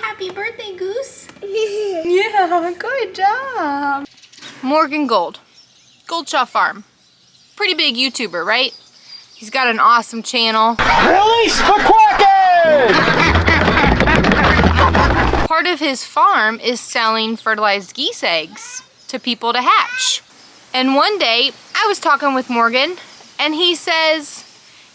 Happy birthday, Goose. Yeah, good job. Morgan Goldshaw Farm. Pretty big YouTuber, right? He's got an awesome channel. Release the Kraken! Part of his farm is selling fertilized geese eggs to people to hatch. And one day, I was talking with Morgan, and he says,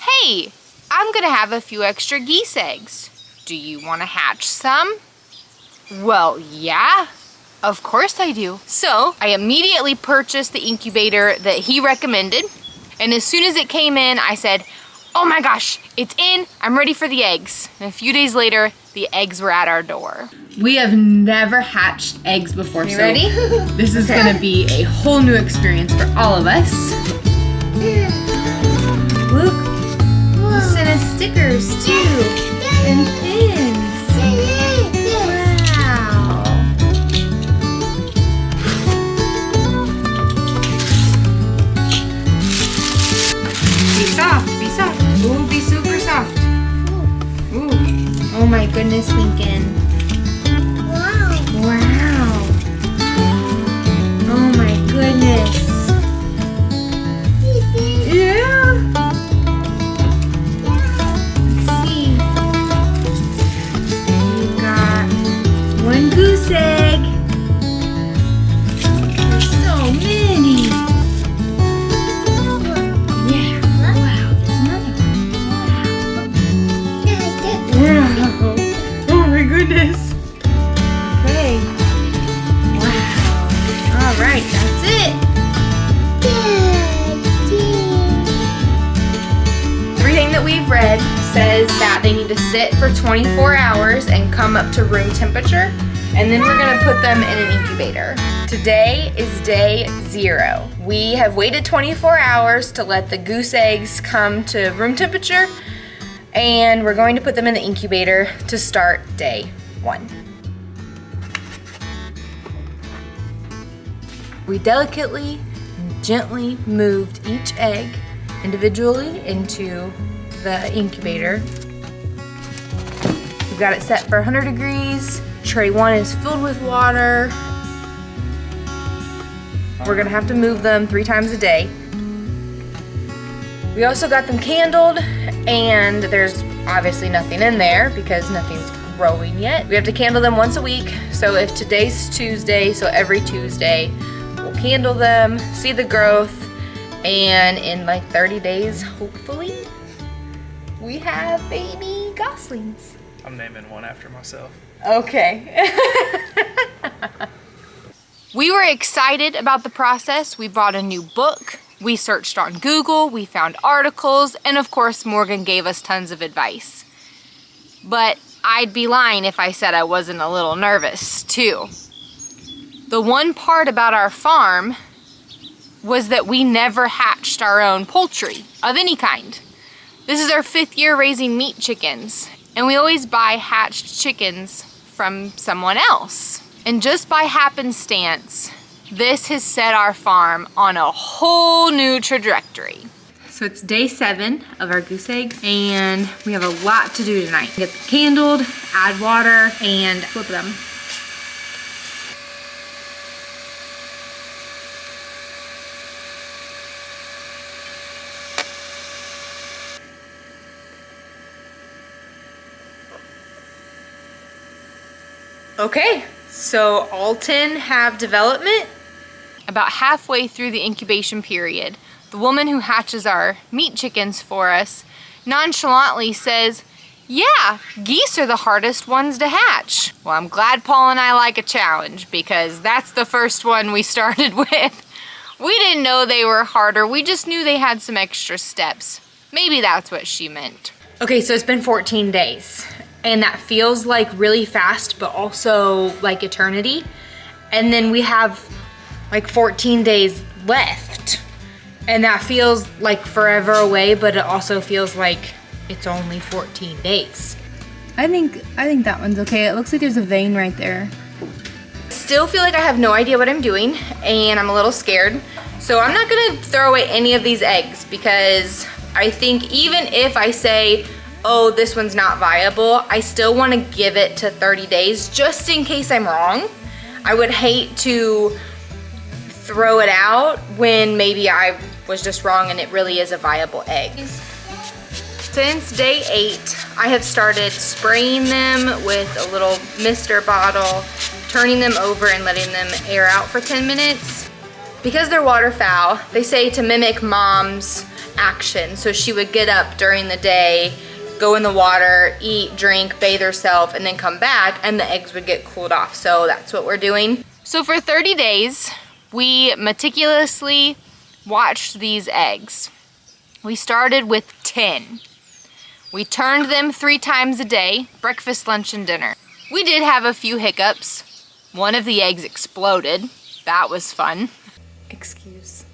hey, I'm gonna have a few extra geese eggs. Do you wanna hatch some? Well, yeah, of course I do. So I immediately purchased the incubator that he recommended. And as soon as it came in, I said, oh my gosh, it's in, I'm ready for the eggs. And a few days later, the eggs were at our door. We have never hatched eggs before, you ready? This is gonna be a whole new experience for all of us. Look, you sent us stickers too, and pins. Wow. Be soft, be soft. Ooh, be super soft. Ooh. Oh my goodness, Lincoln. Wow. Wow. Oh my goodness. Yeah. Let's see. We've got one goose egg. There's so many. Yeah. Wow. There's another one. Wow. Oh my goodness. Okay. Wow. All right. That's it. Everything that we've read says that they need to sit for 24 hours and come up to room temperature, and then we're gonna put them in an incubator. Today is day 0. We have waited 24 hours to let the goose eggs come to room temperature, and we're going to put them in the incubator to start day 1. We delicately and gently moved each egg individually into the incubator. We've got it set for 100 degrees. Tray 1 is filled with water. We're gonna have to move them 3 times a day. We also got them candled, and there's obviously nothing in there because nothing's growing yet. We have to candle them once a week. So if today's Tuesday, so every Tuesday, we'll candle them, see the growth, and in like 30 days, hopefully, we have baby goslings. I'm naming one after myself. Okay. We were excited about the process. We bought a new book. We searched on Google. We found articles. And of course, Morgan gave us tons of advice. But I'd be lying if I said I wasn't a little nervous too. The one part about our farm was that we never hatched our own poultry of any kind. This is our 5th year raising meat chickens, and we always buy hatched chickens from someone else. And just by happenstance, this has set our farm on a whole new trajectory. So it's day 7 of our goose eggs, and we have a lot to do tonight. Get them candled, add water, and flip them. Okay, so all 10 have development. About halfway through the incubation period, the woman who hatches our meat chickens for us nonchalantly says, yeah, geese are the hardest ones to hatch. Well, I'm glad Paul and I like a challenge because that's the first one we started with. We didn't know they were harder, we just knew they had some extra steps. Maybe that's what she meant. Okay, so it's been 14 days. And that feels like really fast, but also like eternity. And then we have like 14 days left. And that feels like forever away, but it also feels like it's only 14 days. I think that one's okay. It looks like there's a vein right there. Still feel like I have no idea what I'm doing, and I'm a little scared. So I'm not gonna throw away any of these eggs because I think even if I say, oh, this one's not viable, I still want to give it to 30 days just in case I'm wrong. I would hate to throw it out when maybe I was just wrong and it really is a viable egg. Since day 8, I have started spraying them with a little mister bottle, turning them over and letting them air out for 10 minutes. Because they're waterfowl, they say to mimic mom's action. So she would get up during the day, go in the water, eat, drink, bathe herself, and then come back and the eggs would get cooled off. So that's what we're doing. So for 30 days, we meticulously watched these eggs. We started with 10. We turned them 3 times a day, breakfast, lunch, and dinner. We did have a few hiccups. One of the eggs exploded. That was fun. Excuse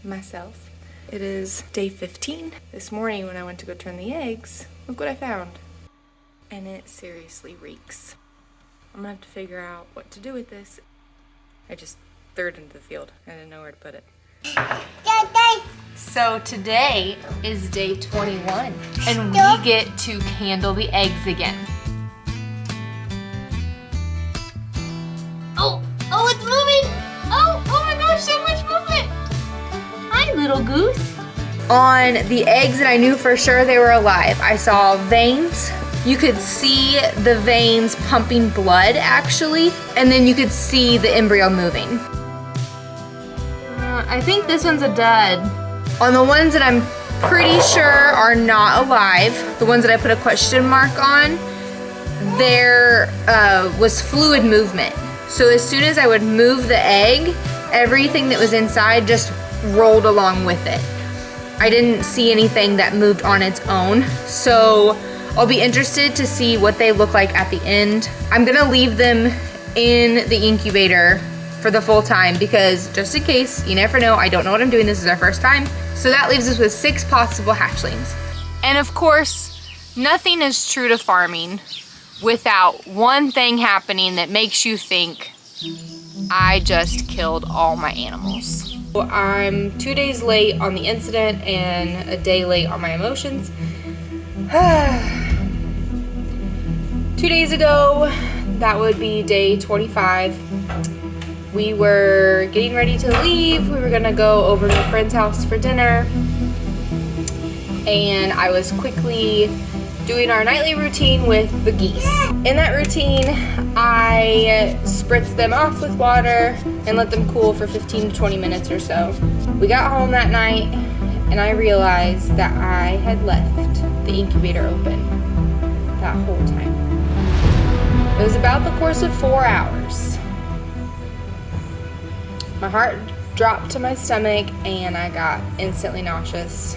myself. It is day 15. This morning when I went to go turn the eggs, look what I found. And it seriously reeks. I'm gonna have to figure out what to do with this. I just threw it into the field. I didn't know where to put it. So today is day 21 and we get to handle the eggs again. Oh, it's moving! Oh my gosh, so much movement! Hi, little goose. On the eggs that I knew for sure they were alive, I saw veins. You could see the veins pumping blood actually, and then you could see the embryo moving. I think this one's a dud. On the ones that I'm pretty sure are not alive, the ones that I put a question mark on, there was fluid movement. So as soon as I would move the egg, everything that was inside just rolled along with it. I didn't see anything that moved on its own. So I'll be interested to see what they look like at the end. I'm gonna leave them in the incubator for the full time because just in case, you never know, I don't know what I'm doing, this is our first time. So that leaves us with 6 possible hatchlings. And of course, nothing is true to farming without one thing happening that makes you think, I just killed all my animals. Well, I'm 2 days late on the incident and a day late on my emotions. 2 days ago, that would be day 25. We were getting ready to leave. We were gonna go over to a friend's house for dinner. And I was quickly doing our nightly routine with the geese. In that routine, I spritzed them off with water and let them cool for 15 to 20 minutes or so. We got home that night and I realized that I had left the incubator open that whole time. It was about the course of 4 hours. My heart dropped to my stomach and I got instantly nauseous.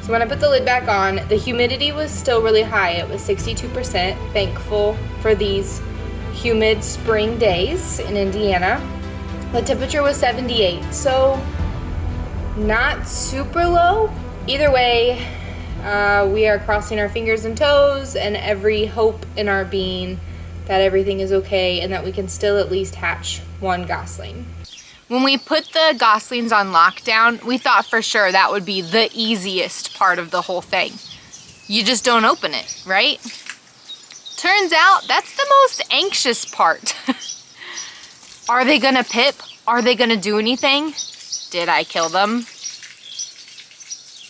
So when I put the lid back on, the humidity was still really high. It was 62%. Thankful for these humid spring days in Indiana. The temperature was 78, so not super low. Either way, we are crossing our fingers and toes and every hope in our being that everything is okay and that we can still at least hatch 1 gosling. When we put the goslings on lockdown, we thought for sure that would be the easiest part of the whole thing. You just don't open it, right? Turns out that's the most anxious part. Are they gonna pip? Are they gonna do anything? Did I kill them?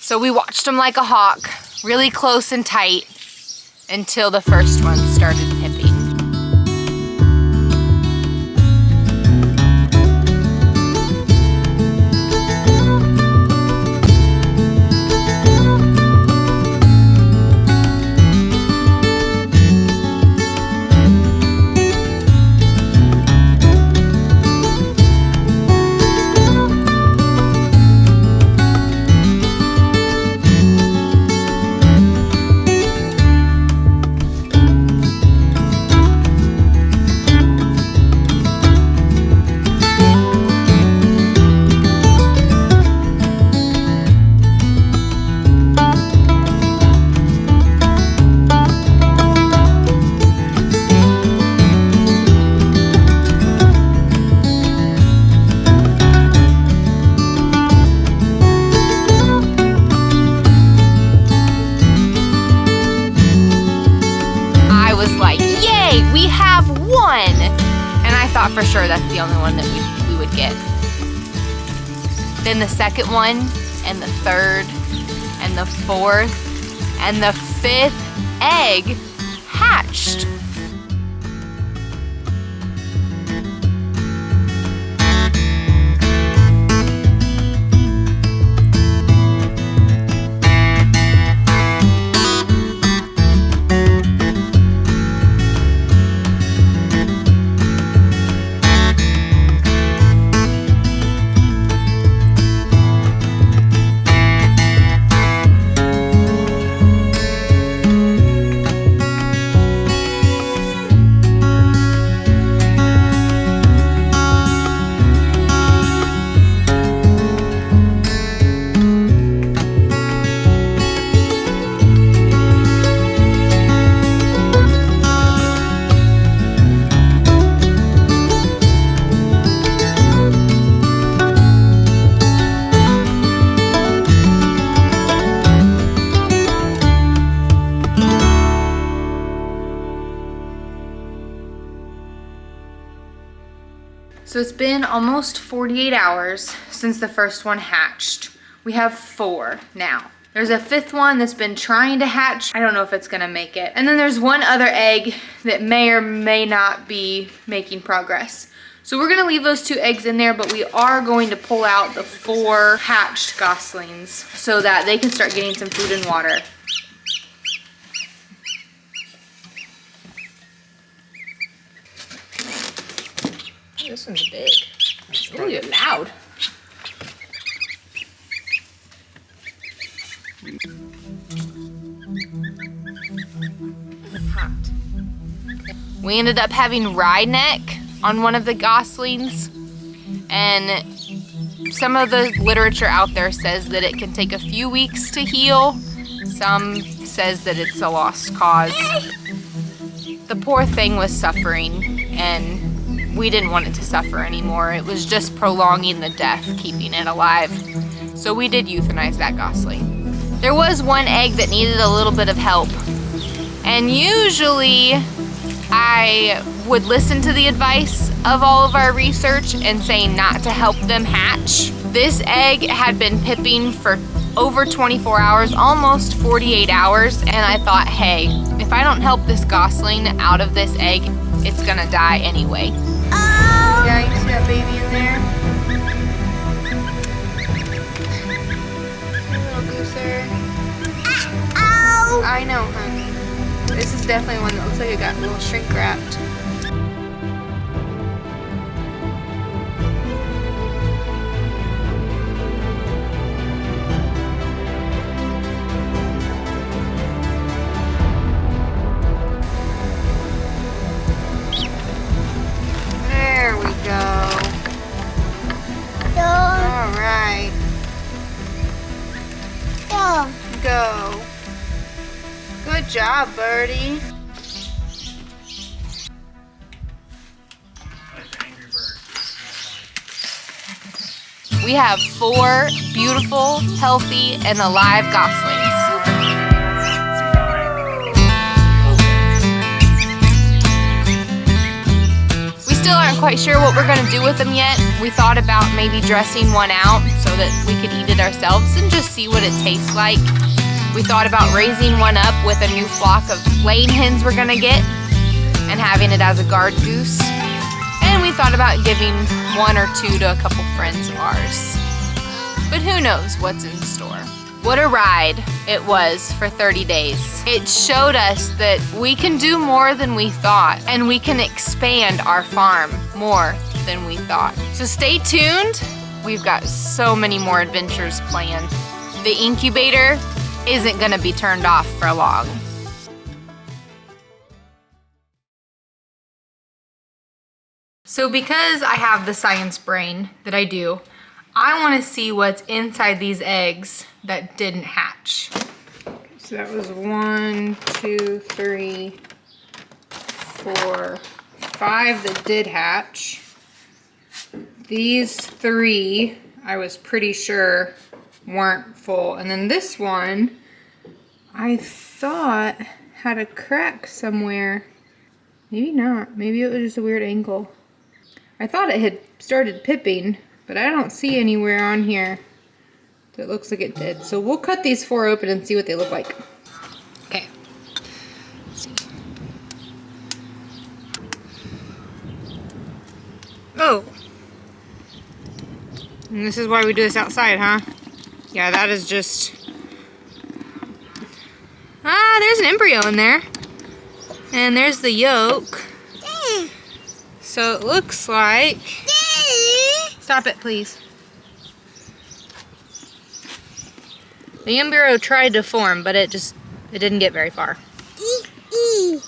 So we watched them like a hawk, really close and tight, until the first one started pipping. was like, yay, we have one! And I thought for sure that's the only one that we would get. Then the second one, and the third, and the fourth, and the fifth egg hatched. So it's been almost 48 hours since the first one hatched. We have 4 now. There's a 5th one that's been trying to hatch. I don't know if it's gonna make it. And then there's one other egg that may or may not be making progress. So we're gonna leave those 2 eggs in there, but we are going to pull out the 4 hatched goslings so that they can start getting some food and water. This one's big. Ooh, you're loud. Hot. Okay. We ended up having rye neck on one of the goslings, and some of the literature out there says that it can take a few weeks to heal. Some says that it's a lost cause. The poor thing was suffering, and we didn't want it to suffer anymore. It was just prolonging the death, keeping it alive. So we did euthanize that gosling. There was one egg that needed a little bit of help. And usually I would listen to the advice of all of our research and say not to help them hatch. This egg had been pipping for over 24 hours, almost 48 hours. And I thought, hey, if I don't help this gosling out of this egg, it's gonna die anyway. Yeah, you see that baby in there? Hey, little gooser. Ow! I know, honey. This is definitely one that looks like it got a little shrink wrapped. Go. Good job, birdie. We have 4 beautiful, healthy, and alive goslings. We still aren't quite sure what we're gonna do with them yet. We thought about maybe dressing one out so that we could eat it ourselves and just see what it tastes like. We thought about raising one up with a new flock of laying hens we're gonna get and having it as a guard goose. And we thought about giving 1 or 2 to a couple friends of ours. But who knows what's in store. What a ride it was for 30 days. It showed us that we can do more than we thought, and we can expand our farm more than we thought. So stay tuned. We've got so many more adventures planned. The incubator isn't gonna be turned off for long. So because I have the science brain that I do, I want to see what's inside these eggs that didn't hatch. So that was 1, 2, 3, 4, 5 that did hatch. These 3, I was pretty sure weren't full. And then this one, I thought had a crack somewhere Maybe not. Maybe it was just a weird angle. I thought it had started pipping, but I don't see anywhere on here that looks like it did. So we'll cut these 4 open and see what they look like. Okay. Let's see. Oh. And this is why we do this outside, huh? Yeah, that is just... Ah, there's an embryo in there. And there's the yolk. So it looks like... Stop it, please. The embryo tried to form, but it didn't get very far.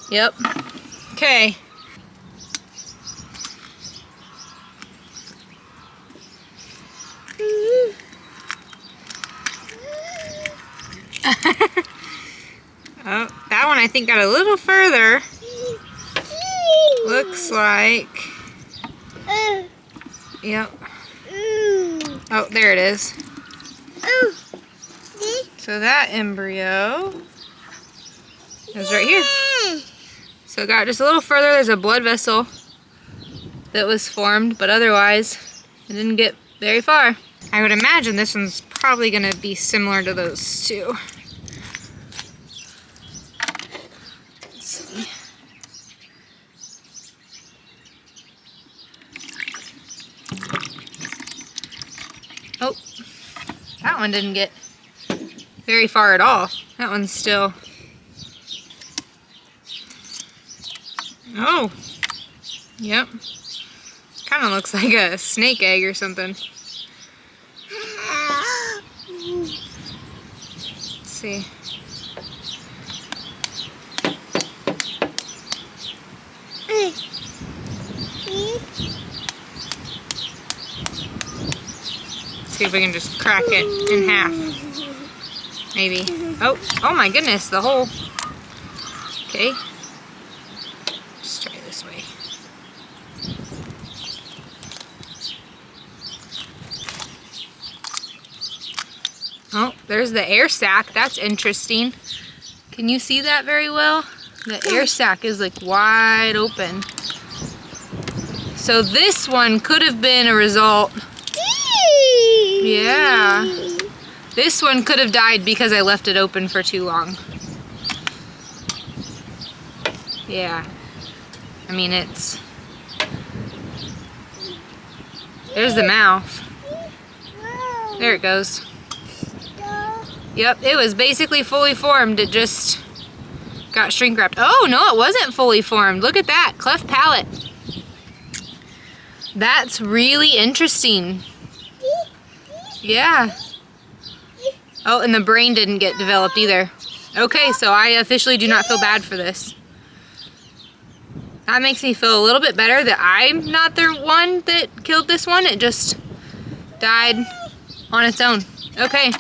Yep. Okay. Oh, that one I think got a little further. Looks like... Yep. Oh, there it is. So that embryo is right here. So it got just a little further. There's a blood vessel that was formed, but otherwise it didn't get very far. I would imagine this one's probably going to be similar to those two. Let's see. Oh, that one didn't get very far at all. That one's still... Oh, yep. Kind of looks like a snake egg or something. Let's see. See if we can just crack it in half. Maybe. Oh, oh my goodness, the whole... Okay. Let's try this way. Oh, there's the air sac. That's interesting. Can you see that very well? The air sac is like wide open. So this one could have been a result. Yeah. This one could have died because I left it open for too long. Yeah. I mean, it's... There's the mouth. There it goes. Yep, it was basically fully formed. It just got shrink wrapped. Oh, no, it wasn't fully formed. Look at that, cleft palate. That's really interesting. Yeah. Oh, and the brain didn't get developed either. Okay, so I officially do not feel bad for this. That makes me feel a little bit better that I'm not the one that killed this one. It just died on its own. Okay.